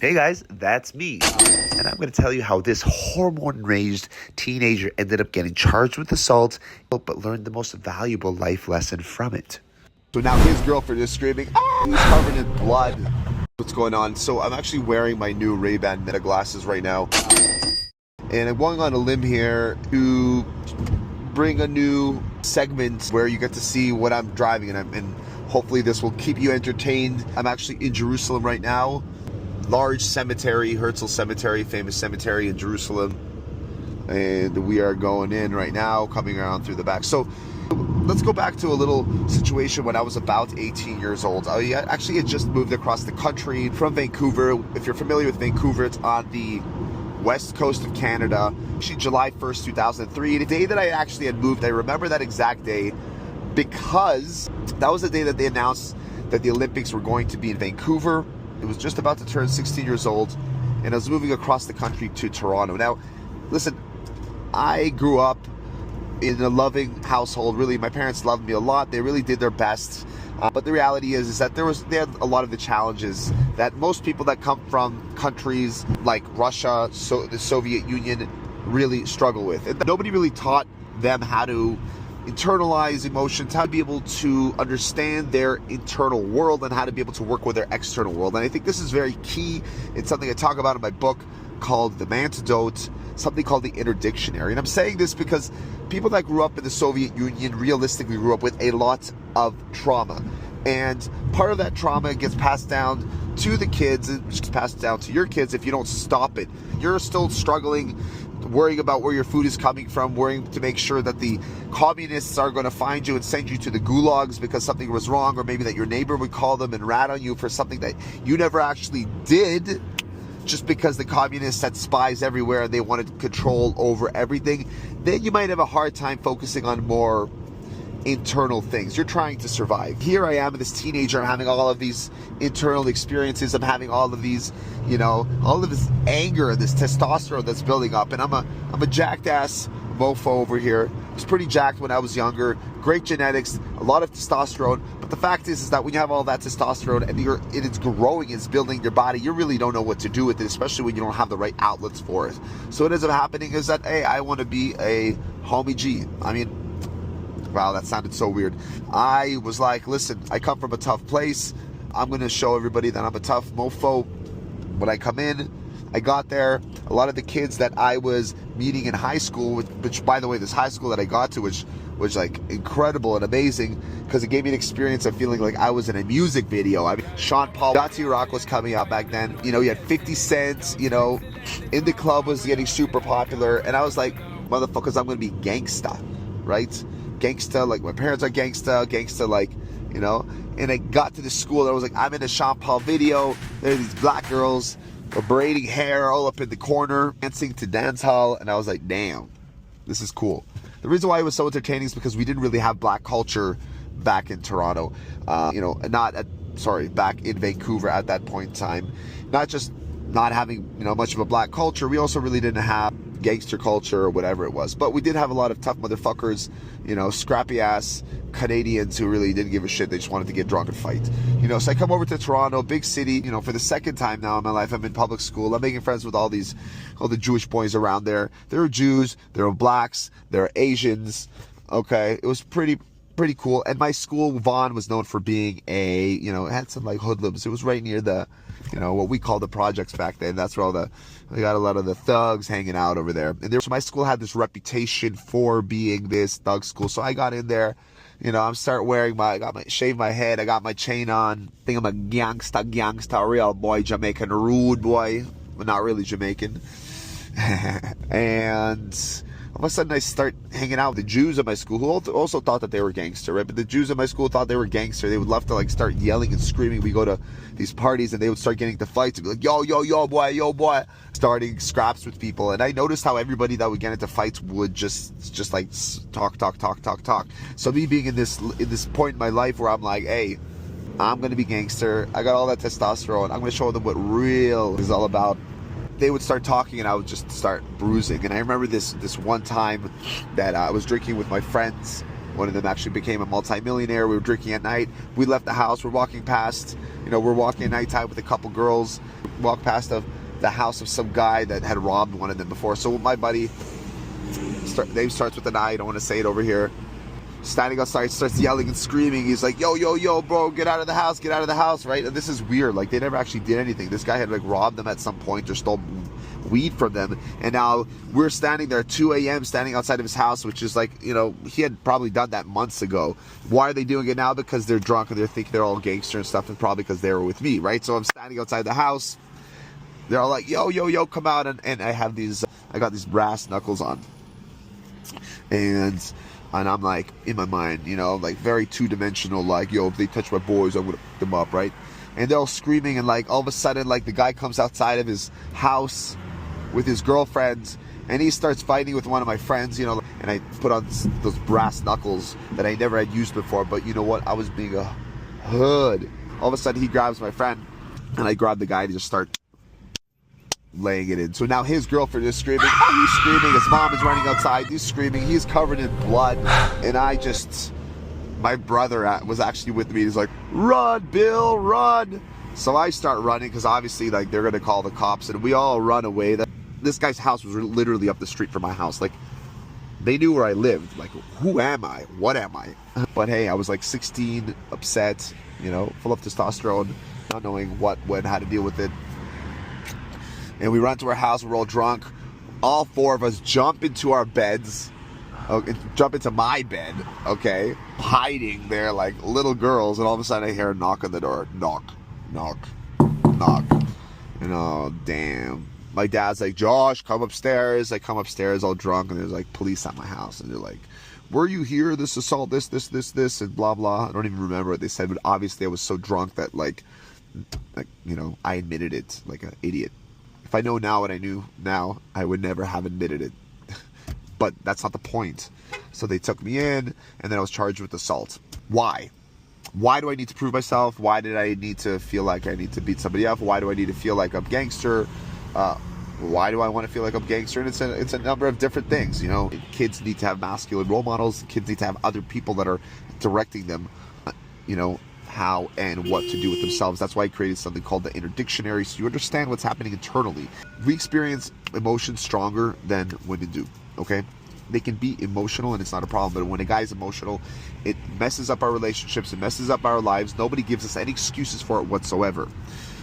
Hey guys, that's me. And I'm going to tell you how this hormone-raised teenager ended up getting charged with assault, but learned the most valuable life lesson from it. So now his girlfriend is screaming, "Ah!" He's covered in blood. What's going on? So I'm actually wearing my new Ray-Ban Meta glasses right now. And I'm going on a limb here to bring a new segment where you get to see what I'm driving, and hopefully this will keep you entertained. I'm actually in Jerusalem right now. Large cemetery, Herzel Cemetery, famous cemetery in Jerusalem. And we are going in right now, coming around through the back. So let's go back to a little situation when I was about 18 years old. I actually had just moved across the country from Vancouver. If you're familiar with Vancouver, it's on the west coast of Canada. Actually, July 1st, 2003. The day that I actually had moved, I remember that exact day because that was the day that they announced that the Olympics were going to be in Vancouver. It was just about to turn 16 years old, and I was moving across the country to Toronto. Now, listen, I grew up in a loving household. Really, my parents loved me a lot. They really did their best. But the reality is that they had a lot of the challenges that most people that come from countries like Russia, the Soviet Union, really struggle with. And nobody really taught them how to internalize emotions, how to be able to understand their internal world, and how to be able to work with their external world. And I think this is very key. It's something I talk about in my book called The Antidote, something called the Inner Dictionary. And I'm saying this because people that grew up in the Soviet Union realistically grew up with a lot of trauma. And part of that trauma gets passed down to the kids, it gets passed down to your kids if you don't stop it. You're still struggling, worrying about where your food is coming from, worrying to make sure that the communists are going to find you and send you to the gulags because something was wrong, or maybe that your neighbor would call them and rat on you for something that you never actually did, just because the communists had spies everywhere and they wanted control over everything. Then you might have a hard time focusing on more internal things. You're trying to survive. Here I am, this teenager, I'm having all of these internal experiences. I'm having all of these, all of this anger, this testosterone that's building up, and I'm a jacked ass mofo over here. I was pretty jacked when I was younger. Great genetics, a lot of testosterone. But the fact is that when you have all that testosterone and it's growing, it's building your body, you really don't know what to do with it, especially when you don't have the right outlets for it. So what ends up happening is that, hey, I want to be a homie G. Wow, that sounded so weird. I was like, listen, I come from a tough place. I'm going to show everybody that I'm a tough mofo. When I come in, I got there. A lot of the kids that I was meeting in high school, which by the way, this high school that I got to, which was like incredible and amazing, because it gave me an experience of feeling like I was in a music video. Sean Paul, Dottie Rock was coming out back then. You had 50 Cent, in the club was getting super popular. And I was like, motherfuckers, I'm going to be gangsta, right? Gangsta, like my parents are gangsta, like, and I got to the school and I was like, I'm in a Sean Paul video. There are these black girls braiding hair all up in the corner, dancing to dance hall, and I was like, damn, this is cool. The reason why it was so entertaining is because we didn't really have black culture back in Toronto, back in Vancouver at that point in time. Not just not having, much of a black culture, we also really didn't have gangster culture or whatever it was. But we did have a lot of tough motherfuckers, scrappy ass Canadians who really didn't give a shit. They just wanted to get drunk and fight. So I come over to Toronto, big city, for the second time now in my life. I'm in public school. I'm making friends with all the Jewish boys around there. There are Jews, there are blacks, there are Asians. Okay, it was pretty cool. And my school, Vaughan, was known for being it had some like hoodlums. It was right near the, what we called the projects back then. That's where we got a lot of the thugs hanging out over there. And so my school had this reputation for being this thug school. So I got in there, I'm shave my head, I got my chain on. I think I'm a gangsta, real boy, Jamaican, rude boy, but not really Jamaican. And all of a sudden I start hanging out with the Jews at my school, who also thought that they were gangster, right? But the Jews at my school thought they were gangster. They would love to like start yelling and screaming. We go to these parties and they would start getting to fights and be like, yo boy, starting scraps with people. And I noticed how everybody that would get into fights would just like talk. So me being in this point in my life where I'm like, hey, I'm gonna be gangster. I got all that testosterone. I'm gonna show them what real is all about. They would start talking and I would just start bruising. And I remember this one time that I was drinking with my friends One of them actually became a multimillionaire. We were drinking at night. We left the house. We're walking past, we're walking at nighttime with a couple girls. Walk past the house of some guy that had robbed one of them before. So my buddy, name starts with an I. I don't want to say it over here. Standing outside, starts yelling and screaming. He's like, yo, bro, get out of the house, right? And this is weird. Like, they never actually did anything. This guy had like robbed them at some point or stole weed from them. And now we're standing there at 2 a.m. standing outside of his house, which is like, he had probably done that months ago. Why are they doing it now? Because they're drunk and they think they're all gangster and stuff, and probably because they were with me, right? So I'm standing outside the house. They're all like, yo, come out. And I got these brass knuckles on. And I'm like, in my mind, like very two-dimensional, like, yo, if they touch my boys, I'm gonna fuck them up, right? And they're all screaming, and like all of a sudden, like the guy comes outside of his house with his girlfriend, and he starts fighting with one of my friends, and I put on those brass knuckles that I never had used before, but you know what? I was being a hood. All of a sudden, he grabs my friend, and I grab the guy and just start laying it in. So now his girlfriend is screaming. He's screaming. His mom is running outside. He's screaming. He's covered in blood. And my brother was actually with me. He's like, run, Bill, run. So I start running because obviously like they're going to call the cops, and we all run away. This guy's house was literally up the street from my house. Like, they knew where I lived. Like, who am I? What am I? But hey, I was like 16, upset, full of testosterone, not knowing what, when, how to deal with it. And we run to our house, we're all drunk. All four of us jump into our beds, jump into my bed, okay? Hiding there like little girls, and all of a sudden I hear a knock on the door. Knock, knock, knock. And oh, damn. My dad's like, Josh, come upstairs. I come upstairs all drunk, and there's like police at my house. And they're like, were you here? This assault, this, and blah, blah. I don't even remember what they said, but obviously I was so drunk that like I admitted it like an idiot. If I know now what I knew now, I would never have admitted it. But that's not the point. So they took me in, and then I was charged with assault. Why? Why do I need to prove myself? Why did I need to feel like I need to beat somebody up? Why do I need to feel like I'm gangster? Why do I want to feel like I'm gangster? And it's a number of different things. Kids need to have masculine role models. Kids need to have other people that are directing them, how and what to do with themselves. That's why I created something called the inner dictionary, so you understand what's happening internally. We experience emotions stronger than women do, okay? They can be emotional and it's not a problem, but when a guy is emotional, it messes up our relationships, it messes up our lives. Nobody gives us any excuses for it whatsoever,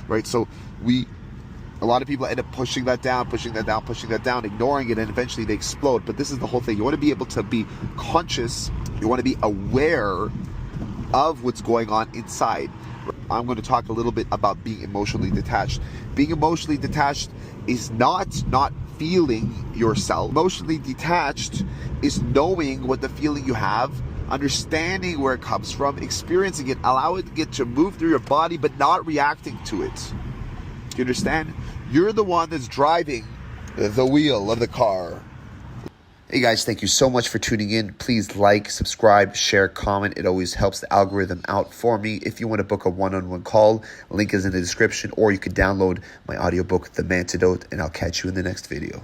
right? So a lot of people end up pushing that down, ignoring it, and eventually they explode. But this is the whole thing. You want to be able to be conscious, you want to be aware of what's going on inside. I'm going to talk a little bit about being emotionally detached. Being emotionally detached is not feeling yourself. Emotionally detached is knowing what the feeling you have, understanding where it comes from, experiencing it, allowing it to move through your body, but not reacting to it. Do you understand? You're the one that's driving the wheel of the car. Hey guys, thank you so much for tuning in. Please like, subscribe, share, comment. It always helps the algorithm out for me. If you want to book a one-on-one call, link is in the description, or you could download my audiobook, The Mantidote, and I'll catch you in the next video.